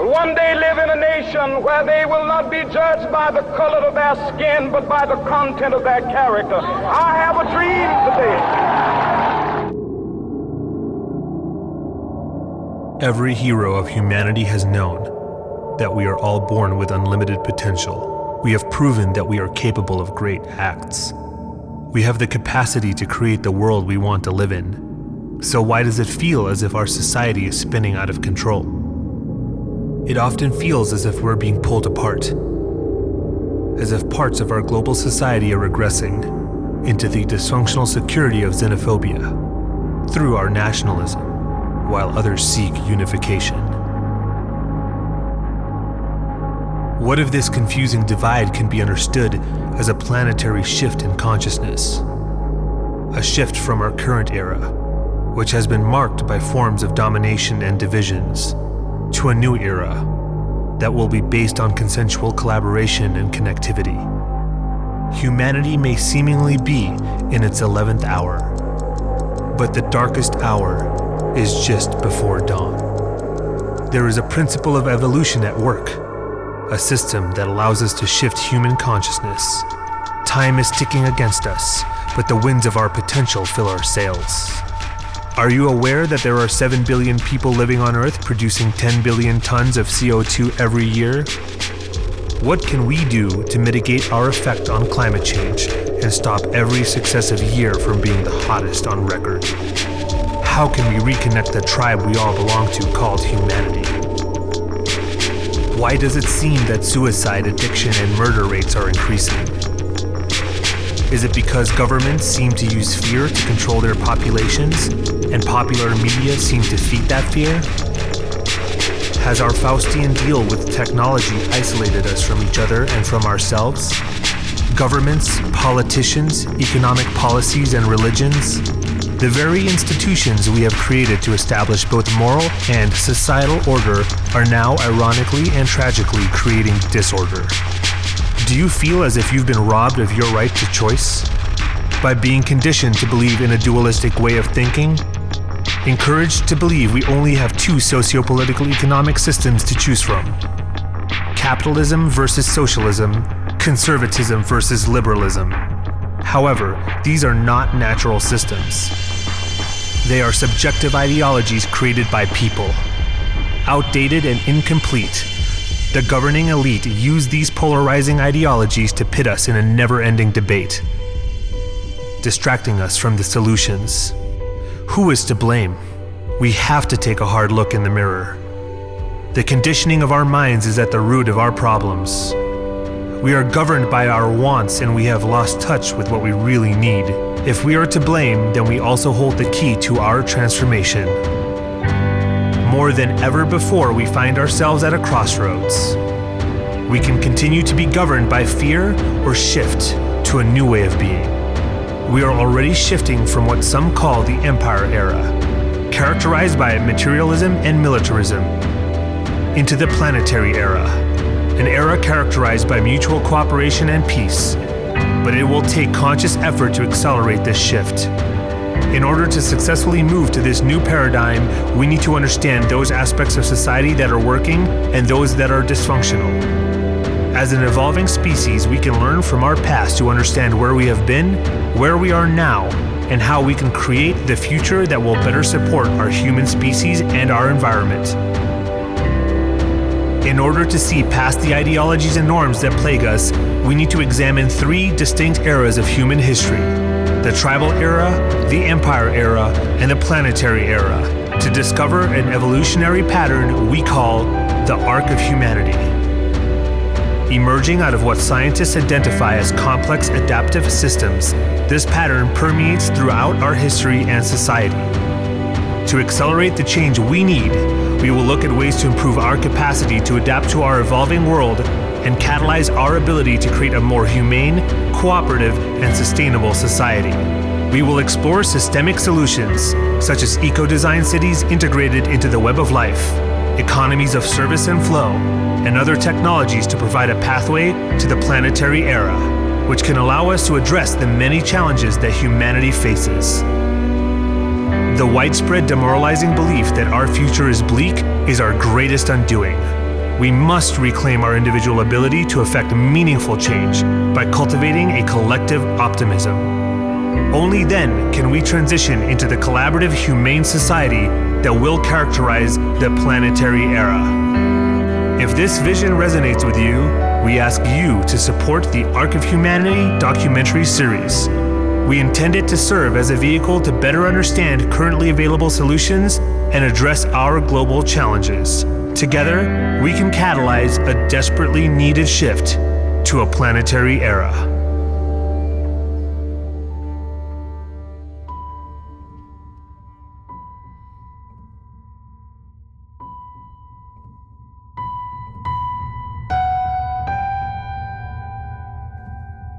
one day live in a nation where they will not be judged by the color of their skin, but by the content of their character. I have a dream today. Every hero of humanity has known that we are all born with unlimited potential. We have proven that we are capable of great acts. We have the capacity to create the world we want to live in. So why does it feel as if our society is spinning out of control? It often feels as if we're being pulled apart, as if parts of our global society are regressing into the dysfunctional security of xenophobia through our nationalism, while others seek unification. What if this confusing divide can be understood as a planetary shift in consciousness? A shift from our current era, which has been marked by forms of domination and divisions, to a new era that will be based on consensual collaboration and connectivity. Humanity may seemingly be in its 11th hour, but the darkest hour is just before dawn. There is a principle of evolution at work, a system that allows us to shift human consciousness. Time is ticking against us, but the winds of our potential fill our sails. Are you aware that there are 7 billion people living on Earth producing 10 billion tons of CO2 every year? What can we do to mitigate our effect on climate change and stop every successive year from being the hottest on record? How can we reconnect the tribe we all belong to called humanity? Why does it seem that suicide, addiction, and murder rates are increasing? Is it because governments seem to use fear to control their populations, and popular media seem to feed that fear? Has our Faustian deal with technology isolated us from each other and from ourselves? Governments, politicians, economic policies, and religions? The very institutions we have created to establish both moral and societal order are now ironically and tragically creating disorder. Do you feel as if you've been robbed of your right to choice? By being conditioned to believe in a dualistic way of thinking? Encouraged to believe we only have two socio-political economic systems to choose from: capitalism versus socialism, conservatism versus liberalism. However, these are not natural systems. They are subjective ideologies created by people. Outdated and incomplete, the governing elite use these polarizing ideologies to pit us in a never-ending debate, distracting us from the solutions. Who is to blame? We have to take a hard look in the mirror. The conditioning of our minds is at the root of our problems. We are governed by our wants, and we have lost touch with what we really need. If we are to blame, then we also hold the key to our transformation. More than ever before, we find ourselves at a crossroads. We can continue to be governed by fear or shift to a new way of being. We are already shifting from what some call the Empire Era, characterized by materialism and militarism, into the Planetary Era, an era characterized by mutual cooperation and peace, but it will take conscious effort to accelerate this shift. In order to successfully move to this new paradigm, we need to understand those aspects of society that are working and those that are dysfunctional. As an evolving species, we can learn from our past to understand where we have been, where we are now, and how we can create the future that will better support our human species and our environment. In order to see past the ideologies and norms that plague us, we need to examine three distinct eras of human history: the tribal era, the empire era, and the planetary era, to discover an evolutionary pattern we call the arc of humanity. Emerging out of what scientists identify as complex adaptive systems, this pattern permeates throughout our history and society. To accelerate the change we need, we will look at ways to improve our capacity to adapt to our evolving world and catalyze our ability to create a more humane, cooperative, and sustainable society. We will explore systemic solutions, such as eco-design cities integrated into the web of life, economies of service and flow, and other technologies to provide a pathway to the planetary era, which can allow us to address the many challenges that humanity faces. The widespread demoralizing belief that our future is bleak is our greatest undoing. We must reclaim our individual ability to effect meaningful change by cultivating a collective optimism. Only then can we transition into the collaborative, humane society that will characterize the planetary era. If this vision resonates with you, we ask you to support the Arc of Humanity documentary series. We intend it to serve as a vehicle to better understand currently available solutions and address our global challenges. Together, we can catalyze a desperately needed shift to a planetary era.